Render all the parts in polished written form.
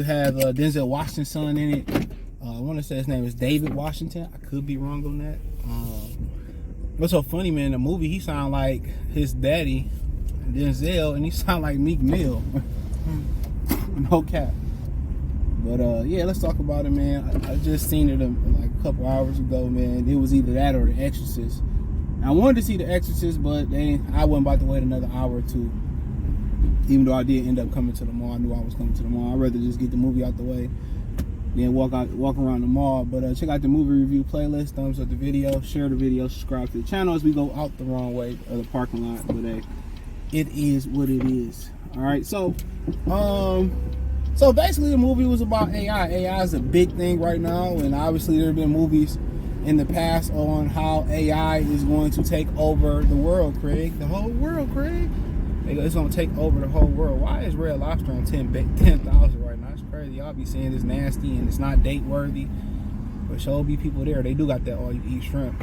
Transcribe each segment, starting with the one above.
have Denzel Washington's son in it. I want to say his name is David Washington. I could be wrong on that. What's so funny, man, in the movie, he sound like his daddy, Denzel, and he sound like Meek Mill. No cap. But yeah, let's talk about it, man. I just seen it like a couple hours ago, man. It was either that or The Exorcist. I wanted to see The Exorcist, but I wasn't about to wait another hour or two. Even though I did end up coming to the mall, I knew I was coming to the mall. I'd rather just get the movie out the way, then walk around the mall. But check out the movie review playlist, thumbs up the video, share the video, subscribe to the channel as we go out the wrong way of the parking lot. But it is what it is. All right, so basically the movie was about AI. AI is a big thing right now, and obviously there have been movies in the past on how AI is going to take over the world, Craig. The whole world, Craig. It's going to take over the whole world. Why is Red Lobster on 10,000 right now? It's crazy. Y'all be saying it's nasty and it's not date worthy. But sure be people there. They do got that all you eat shrimp.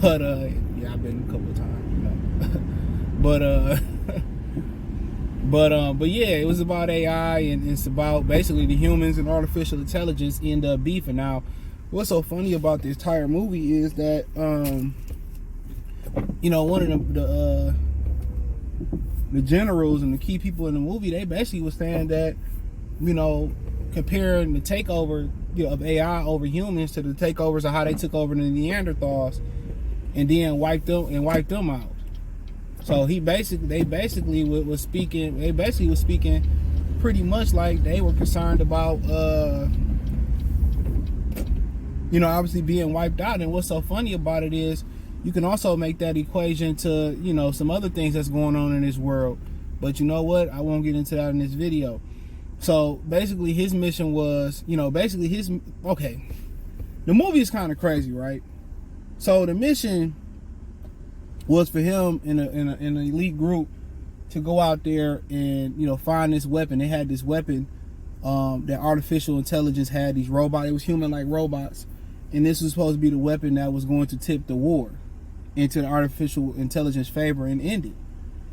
But yeah, I've been a couple of times, you know. But yeah, it was about AI, and it's about basically the humans and artificial intelligence end up beefing. Now, what's so funny about this entire movie is that you know, one of the generals and the key people in the movie, they basically was saying that, you know, comparing the takeover, you know, of AI over humans to the takeovers of how they took over the Neanderthals and then wiped them out. So they basically was speaking pretty much like they were concerned about you know, obviously being wiped out. And what's so funny about it is you can also make that equation to, you know, some other things that's going on in this world. But you know what? I won't get into that in this video. So basically his mission was, you know, okay. The movie is kind of crazy, right? So the mission was for him in an elite group to go out there and, you know, find this weapon. They had this weapon that artificial intelligence had, these robots. It was human-like robots. And this was supposed to be the weapon that was going to tip the war into the artificial intelligence favor and end it.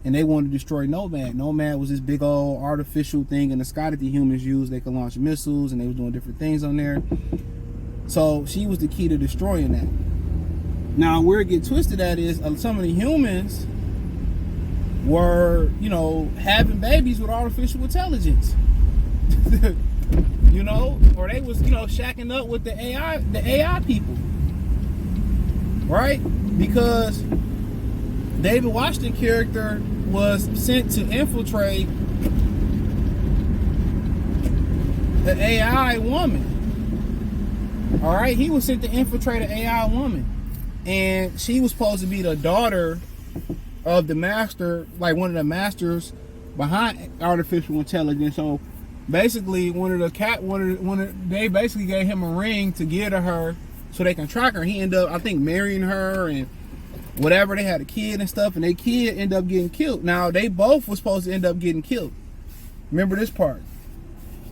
And they wanted to destroy Nomad. Nomad was this big old artificial thing in the sky that the humans used. They could launch missiles, and they was doing different things on there. So she was the key to destroying that. Now, where it get twisted at is some of the humans were, you know, having babies with artificial intelligence. You know, or they was, you know, shacking up with the AI people, right? Because David Washington character was sent to infiltrate the AI woman. All right, he was sent to infiltrate an AI woman, and she was supposed to be the daughter of the master, like one of the masters behind artificial intelligence. So basically, they basically gave him a ring to give to her so they can track her. He ended up, I think, marrying her and whatever. They had a kid and stuff, and their kid ended up getting killed. Now, they both were supposed to end up getting killed. Remember this part.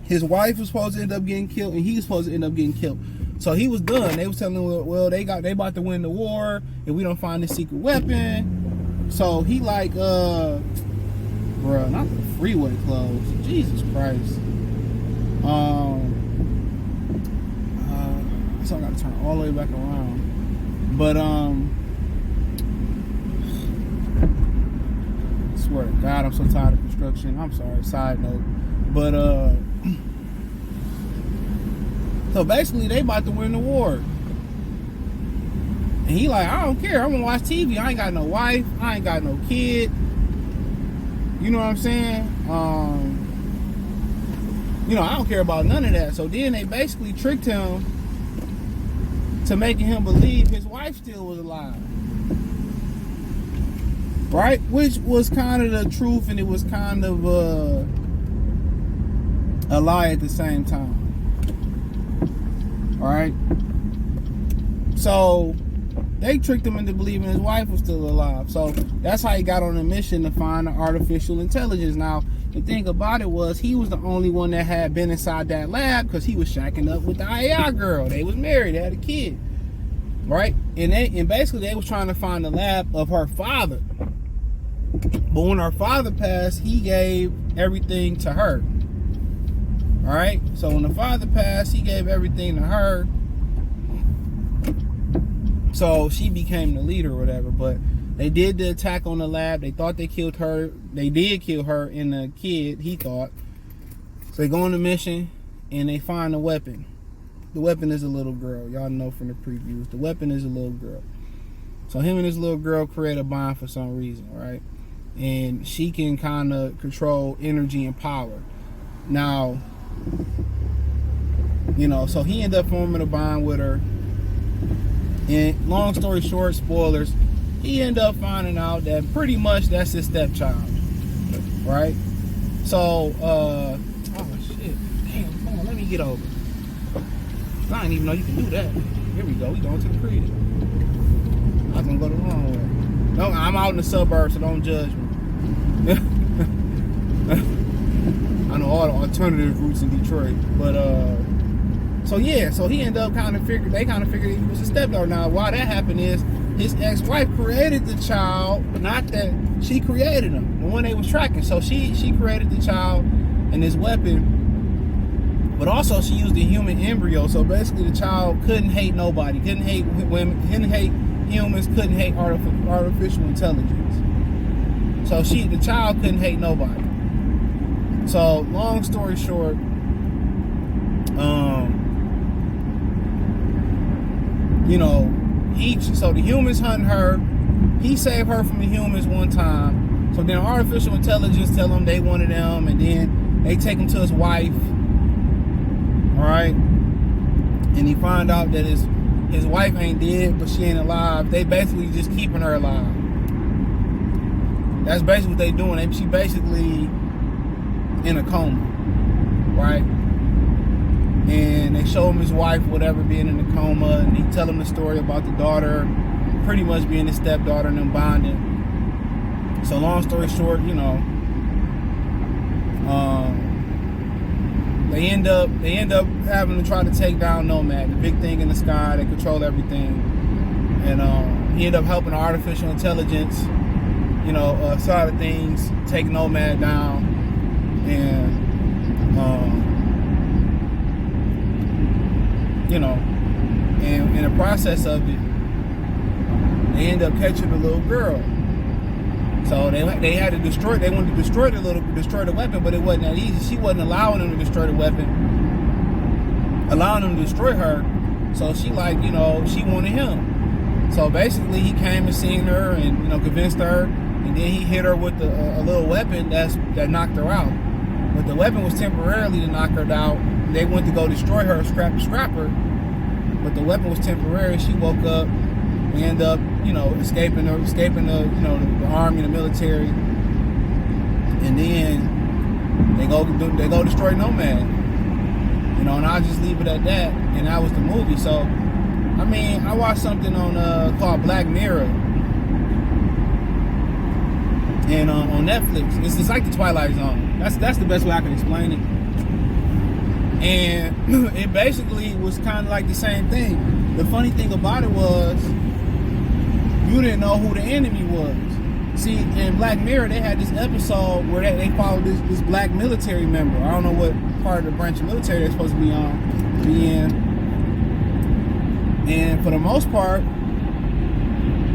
His wife was supposed to end up getting killed, and he was supposed to end up getting killed. So he was done. They was telling him, well, they about to win the war if we don't find this secret weapon. So he like, bruh, not the freeway closed. Jesus Christ. So I gotta turn all the way back around. But I swear to God, I'm so tired of construction. I'm sorry, side note. But so basically they about to win the war. And he like, I don't care, I'm gonna watch TV. I ain't got no wife, I ain't got no kid. You know what I'm saying? You know, I don't care about none of that. So then they basically tricked him to making him believe his wife still was alive. Right? Which was kind of the truth, and it was kind of a lie at the same time. Alright? So they tricked him into believing his wife was still alive. So that's how he got on a mission to find the artificial intelligence. Now, the thing about it was he was the only one that had been inside that lab because he was shacking up with the AI girl. They was married, they had a kid. Right? And basically they was trying to find the lab of her father. But when her father passed, he gave everything to her. All right. So when the father passed, he gave everything to her. So she became the leader or whatever. But they did the attack on the lab. They thought they killed her. They did kill her and the kid, he thought. So they go on the mission and they find a weapon. The weapon is a little girl. Y'all know from the previews. The weapon is a little girl. So him and this little girl create a bond for some reason, right? And she can kind of control energy and power. Now, you know, so he ended up forming a bond with her. And long story short, spoilers, he ended up finding out that pretty much that's his stepchild, right? So, oh shit, damn, come on, let me get over. I didn't even know you can do that. Here we go, we going to the crib. I was gonna go the wrong way. No, I'm out in the suburbs, so don't judge me. I know all the alternative routes in Detroit, but so yeah, so he ended up they kind of figured he was a stepdaughter. Now, why that happened is his ex-wife created the child, but not that she created him. The one they was tracking, so she created the child and his weapon, but also she used the human embryo. So basically, the child couldn't hate nobody, couldn't hate women, couldn't hate humans, couldn't hate artificial intelligence. So the child couldn't hate nobody. So long story short, you know, so the humans hunt her. He saved her from the humans one time. So then artificial intelligence tell him they wanted them, and then they take him to his wife. All right, and he find out that his wife ain't dead, but she ain't alive. They basically just keeping her alive. That's basically what they doing. She basically in a coma, right? And they show him his wife, whatever, being in a coma, and he tell him the story about the daughter, pretty much being his stepdaughter and them bonding. So long story short, you know, they end up having to try to take down Nomad, the big thing in the sky that control everything. And he ended up helping the artificial intelligence, you know, side of things, take Nomad down. And you know, and in the process of it, they end up catching the little girl. So they had to destroy. They wanted to destroy the weapon, but it wasn't that easy. She wasn't allowing them to destroy the weapon, allowing them to destroy her. So she, like, you know, she wanted him. So basically, he came and seen her and, you know, convinced her, and then he hit her with a little weapon that knocked her out. But the weapon was temporarily to knock her out. They went to go destroy her, scrap her, but the weapon was temporary. She woke up. We end up, you know, escaping the, you know, the army, the military, and then they go destroy Nomad. You know, and I'll just leave it at that. And that was the movie. So, I mean, I watched something on called Black Mirror, and on Netflix. It's like the Twilight Zone. That's the best way I can explain it. And it basically was kind of like the same thing. The funny thing about it was, you didn't know who the enemy was. See, in Black Mirror, they had this episode where they followed this black military member. I don't know what part of the branch of military they're supposed to be in. And for the most part,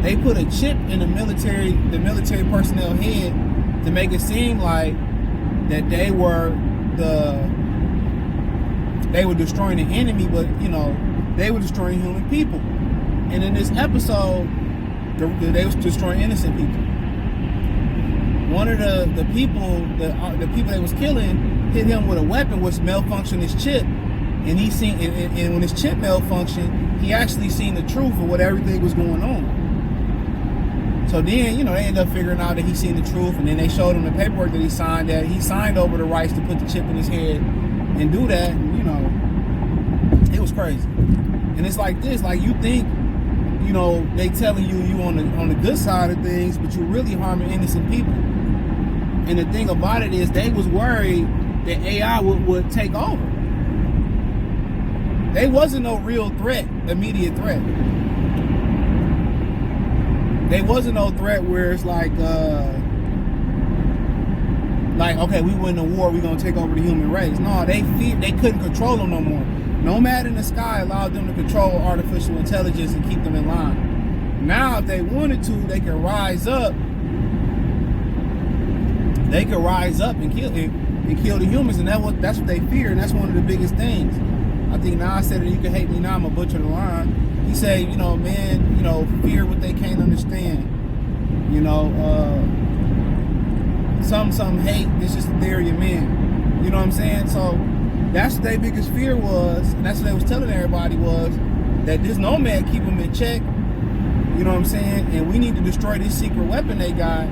they put a chip in the military personnel head to make it seem like that they were destroying the enemy, but, you know, they were destroying human people. And in this episode, they was destroying innocent people. One of the people they was killing hit him with a weapon which malfunctioned his chip, and he seen and when his chip malfunctioned, he actually seen the truth of what everything was going on. So then, you know, they ended up figuring out that he seen the truth, and then they showed him the paperwork that he signed over the rights to put the chip in his head and do that. And, you know, it was crazy. And it's like this, like, you think, you know, they telling you on the good side of things, but you're really harming innocent people. And the thing about it is, they was worried that AI would take over. They wasn't no real threat, immediate threat. They wasn't no threat where it's like, like, okay, we win the war, we're gonna take over the human race. No, they couldn't control them no more. Nomad in the Sky allowed them to control artificial intelligence and keep them in line. Now, if they wanted to, they can rise up. They could rise up and kill the humans, and that's what they fear, and that's one of the biggest things. I think Nas said it. You can hate me now, I'm gonna butcher the line. He said, man, fear what they can't understand. Some hate. It's just a theory of men. You know what I'm saying? So that's what their biggest fear was, and that's what they was telling everybody was that this nomad keep them in check. You know what I'm saying? And we need to destroy this secret weapon they got.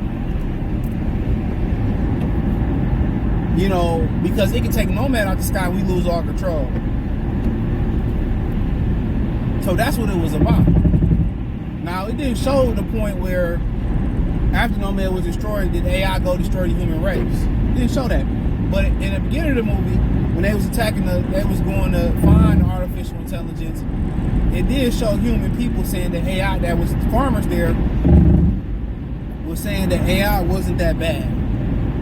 Because it can take nomad out the sky, we lose all control. So that's what it was about. Now, it didn't show the point where after nomad was destroyed, did AI go destroy the human race? It didn't show that. But in the beginning of the movie, when they was attacking they was going to find the artificial intelligence, it did show human people saying that AI, that was farmers there, was saying that AI wasn't that bad.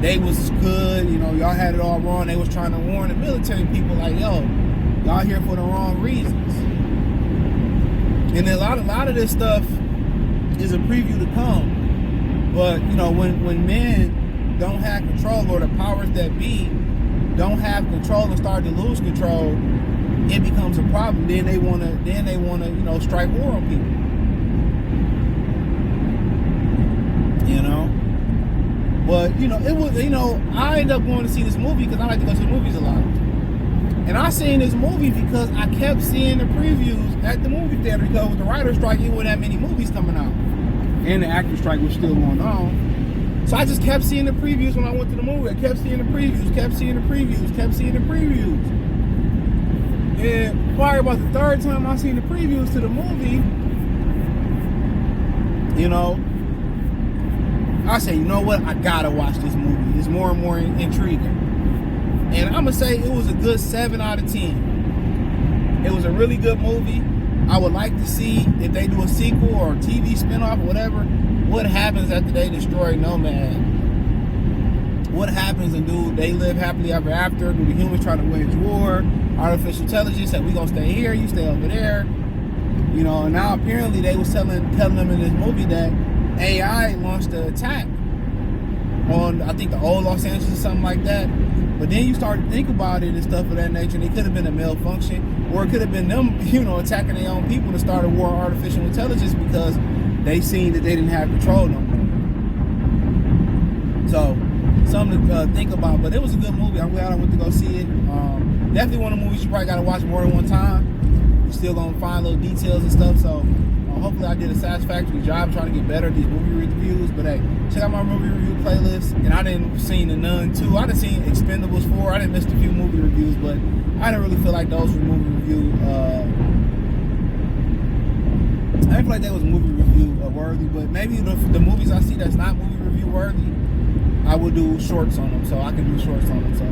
They was good, y'all had it all wrong. They was trying to warn the military people like, yo, y'all here for the wrong reasons. And a lot of this stuff is a preview to come. But, when men don't have control, or the powers that be don't have control and start to lose control, it becomes a problem. Then they wanna strike war on people. But, it was, I ended up going to see this movie because I like to go to the movies a lot. And I seen this movie because I kept seeing the previews at the movie theater, because with the writer's strike, it wasn't that many movies coming out. And the actor's strike was still going on. So I just kept seeing the previews when I went to the movie. I kept seeing the previews, kept seeing the previews, kept seeing the previews. And probably about the third time I seen the previews to the movie, I say, you know what? I gotta watch this movie. It's more and more intriguing. And I'm gonna say it was a good 7 out of 10. It was a really good movie. I would like to see if they do a sequel or a TV spinoff or whatever. What happens after they destroy Nomad? What happens, and do they live happily ever after? Do the humans try to wage war? Artificial intelligence said, we gonna stay here, you stay over there. And now apparently they was telling them in this movie that AI launched an attack on, I think, the old Los Angeles or something like that. But then you start to think about it and stuff of that nature, and it could have been a malfunction, or it could have been them, attacking their own people to start a war on artificial intelligence because they seen that they didn't have control no more. So, something to think about. But it was a good movie. I'm glad I went to go see it. Definitely one of the movies you probably got to watch more than one time. You're still going to find little details and stuff, so hopefully I did a satisfactory job trying to get better at these movie reviews. But hey, check out my movie review playlist. And I didn't seen The Nun 2. I didn't seen Expendables 4. I didn't miss a few movie reviews, but I didn't really feel like those were movie review. I didn't feel like that was movie review worthy. But maybe the movies I see that's not movie review worthy, I will do shorts on them. So I can do shorts on them. So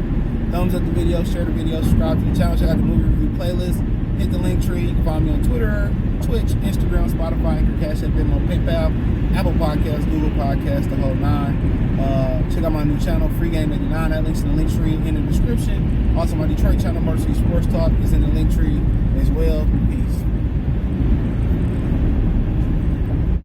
thumbs up the video, share the video, subscribe to the channel, check out the movie review playlist. Hit the link tree. You can find me on Twitter, Twitch, Instagram, Spotify, Anchor, Cash App, Venmo, PayPal, Apple Podcasts, Google Podcasts, the whole 9. Check out my new channel, Free Game 89. That link's in the link tree in the description. Also, my Detroit channel, Motor City Sports Talk, is in the link tree as well.